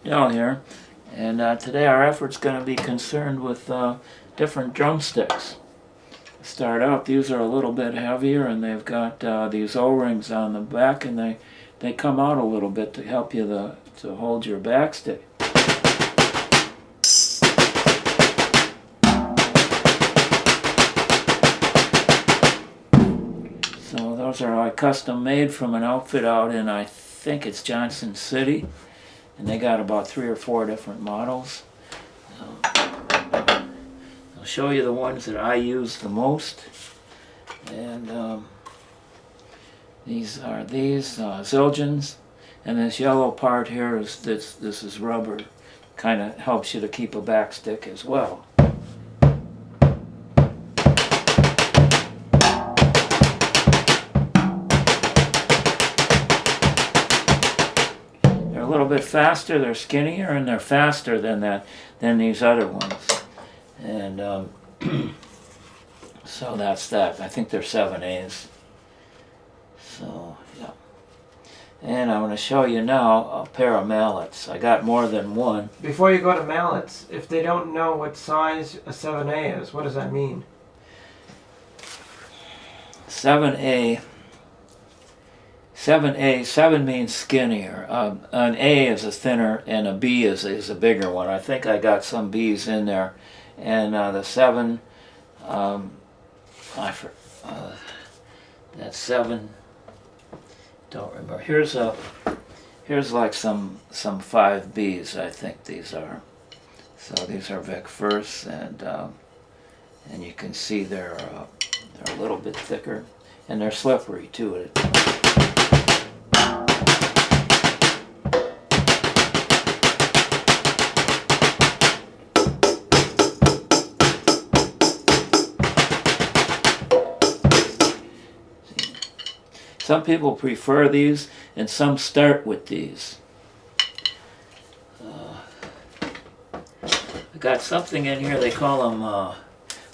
Dell here, and today our effort's going to be concerned with different drumsticks. Start out, these are a little bit heavier, and they've got these O-rings on the back, and they come out a little bit to help you to hold your backstick. So those are custom made from an outfit out in, I think it's Johnson City, and they got about 3 or 4 different models. I'll show you the ones that I use the most, and these are Zildjians, and this yellow part here is this is rubber. Kind of helps you to keep a backstick as well. They're a little bit faster, they're skinnier, and they're faster than these other ones. And so that's that. I think they're 7As. So, yeah. And I'm going to show you now a pair of mallets. I got more than one. Before you go to mallets, if they don't know what size a 7A is, what does that mean? 7A. 7 means skinnier. An A is a thinner, and a B is a bigger one. I think I got some B's in there. And the 7, that's 7. Don't remember. Here's like some 5Bs. I think these are. So these are Vic Firths, and you can see they're a little bit thicker, and they're slippery too. Some people prefer these, and some start with these. I got something in here, they call them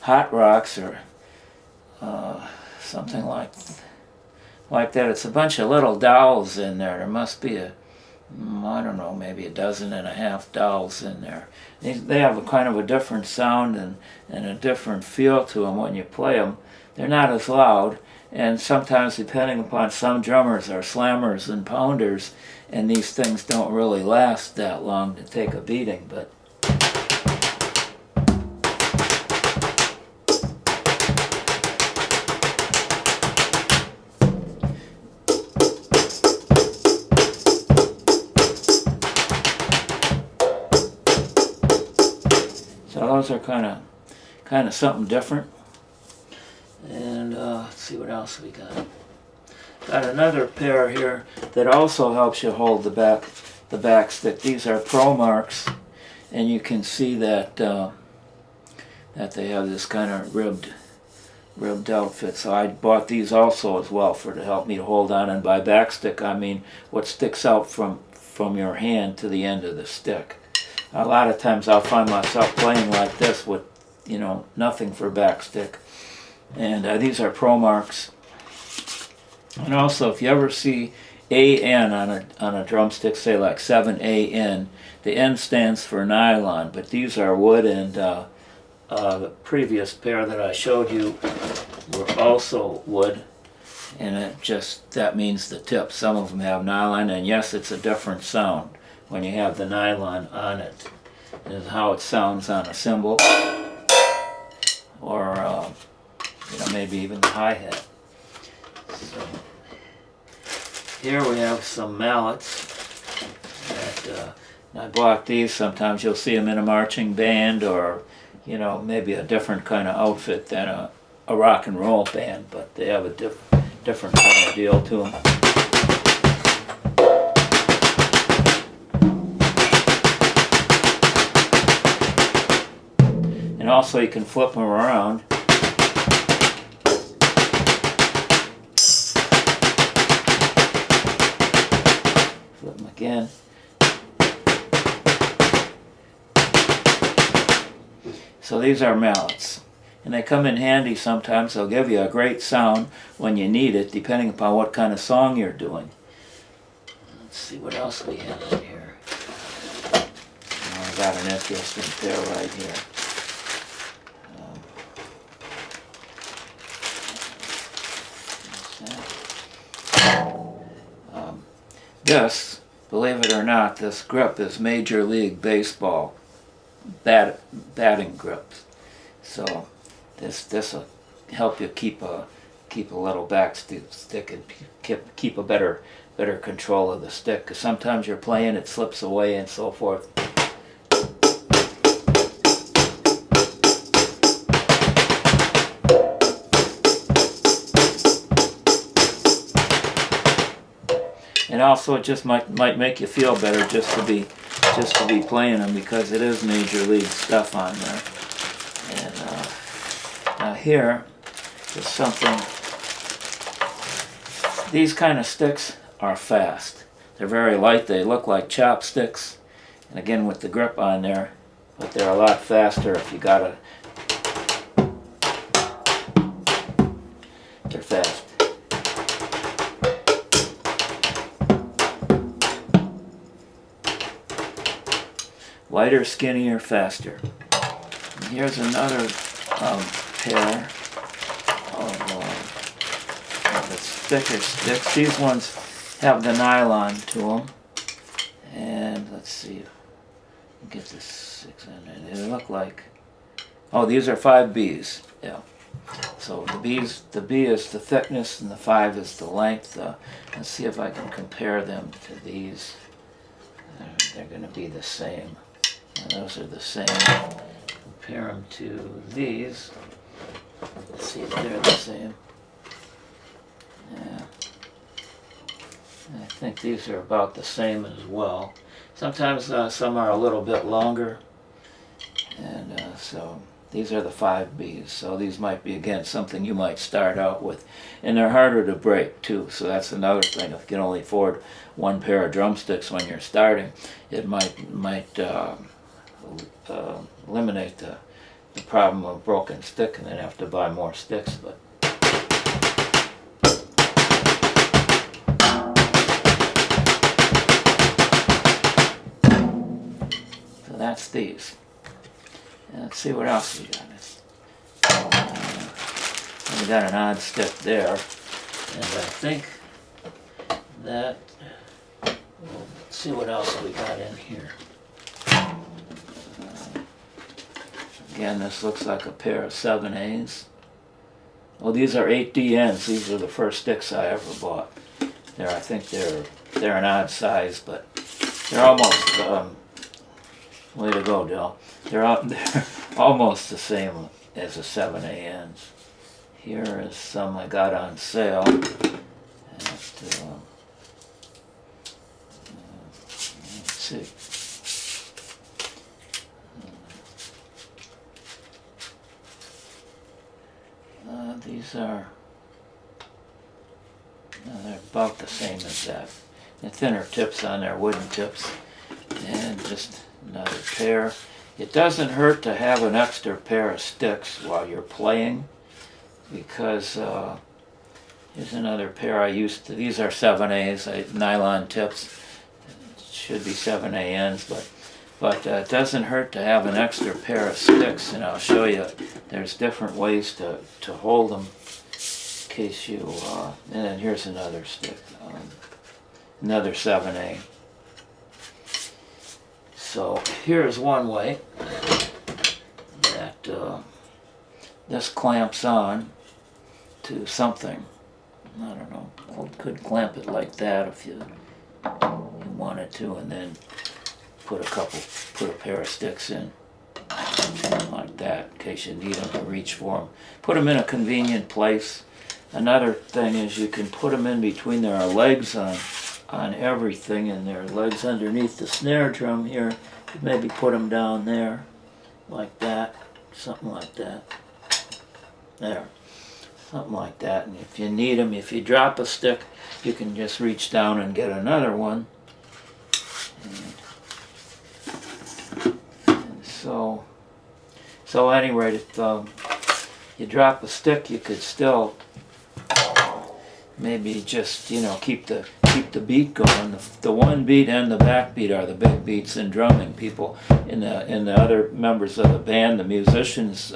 hot rocks, or something like that. It's a bunch of little dowels in there. There must be I don't know, maybe 12.5 dowels in there. They have a kind of a different sound and a different feel to them when you play them. They're not as loud. And sometimes, depending upon, some drummers are slammers and pounders, and these things don't really last that long to take a beating. But so those are kind of something different. And let's see what else we got. Got another pair here that also helps you hold the back stick. These are Pro Marks, and you can see that that they have this kind of ribbed outfit. So I bought these also as well to help me to hold on. And by back stick, I mean what sticks out from your hand to the end of the stick. A lot of times I'll find myself playing like this with, nothing for back stick. And these are Pro Marks. And also, if you ever see AN on a drumstick, say like 7AN, the N stands for nylon, but these are wood, and the previous pair that I showed you were also wood, and that means the tip. Some of them have nylon, and yes, it's a different sound when you have the nylon on it. This is how it sounds on a cymbal, or maybe even the hi-hat. So here we have some mallets that I bought these. Sometimes you'll see them in a marching band, or maybe a different kind of outfit than a rock and roll band, but they have a different kind of deal to them. And also you can flip them around. Flip them again. So these are mallets, and they come in handy sometimes. They'll give you a great sound when you need it, depending upon what kind of song you're doing. Let's see what else we have in here. got an interesting pair right here. This, believe it or not, this grip is Major League Baseball batting grips. So this will help you keep a little back stick and keep a better control of the stick. Because sometimes you're playing, it slips away and so forth. And also, it just might make you feel better just to be playing them, because it is major league stuff on there. And now here is something. These kind of sticks are fast. They're very light. They look like chopsticks, and again with the grip on there, but they're a lot faster if you gotta. They're fast. Lighter, skinnier, faster. And here's another pair of the thicker sticks. These ones have the nylon to them. And let's see, get this 6 in there. They look like, oh, these are 5Bs. Yeah. So the B is the thickness and the 5 is the length. Let's see if I can compare them to these. They're going to be the same. And those are the same. Compare them to these. Let's see if they're the same. Yeah. I think these are about the same as well. Sometimes some are a little bit longer. And so these are the 5Bs. So these might be, again, something you might start out with. And they're harder to break too. So that's another thing. If you can only afford one pair of drumsticks when you're starting, it might eliminate the problem of broken stick, and then have to buy more sticks. But so that's these. And let's see what else we got. We got an odd stick there, and I think that. Well, let's see what else we got in here. Again, this looks like a pair of 7As. Well, these are 8DNs. These are the first sticks I ever bought. I think they're an odd size, but they're almost. Way to go, Dell. They're almost the same as the 7ANs. Here is some I got on sale. Let's see. These are, they're about the same as that. The thinner tips on their wooden tips. And just another pair. It doesn't hurt to have an extra pair of sticks while you're playing, because here's another pair I used to. These are 7As, nylon tips. Should be 7ANs, but it doesn't hurt to have an extra pair of sticks, and I'll show you. There's different ways to hold them in case you. And then here's another stick, another 7A. So here's one way that this clamps on to something. I don't know. Could clamp it like that if you wanted to, and then put a pair of sticks in like that in case you need them to reach for them. Put them in a convenient place. Another thing is you can put them in between. There are legs on everything, and there are legs underneath the snare drum here. You maybe put them down there like that, something like that. There, something like that. And if you need them, if you drop a stick, you can just reach down and get another one. And so anyway, if you drop a stick, you could still maybe just keep the keep the beat going. The one beat and the back beat are the big beats in drumming. People in the other members of the band, the musicians,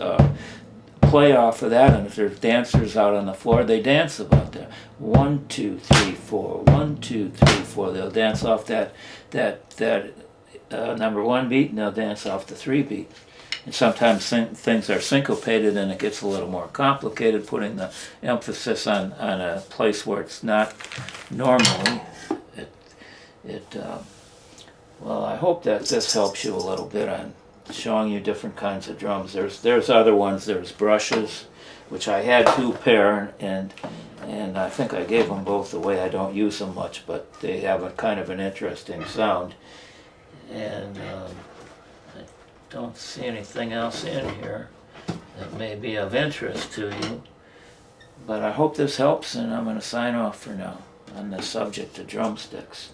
play off of that, and if there's dancers out on the floor, they dance about that. 1, 2, 3, 4. 1, 2, 3, 4. They'll dance off that number one beat, and they'll dance off the 3 beat. And sometimes things are syncopated, and it gets a little more complicated, putting the emphasis on a place where it's not normally. Well, I hope that this helps you a little bit on showing you different kinds of drums. There's other ones. There's brushes, which I had 2 pair, and I think I gave them both away. I don't use them much, but they have a kind of an interesting sound. And I don't see anything else in here that may be of interest to you. But I hope this helps, and I'm going to sign off for now on the subject of drumsticks.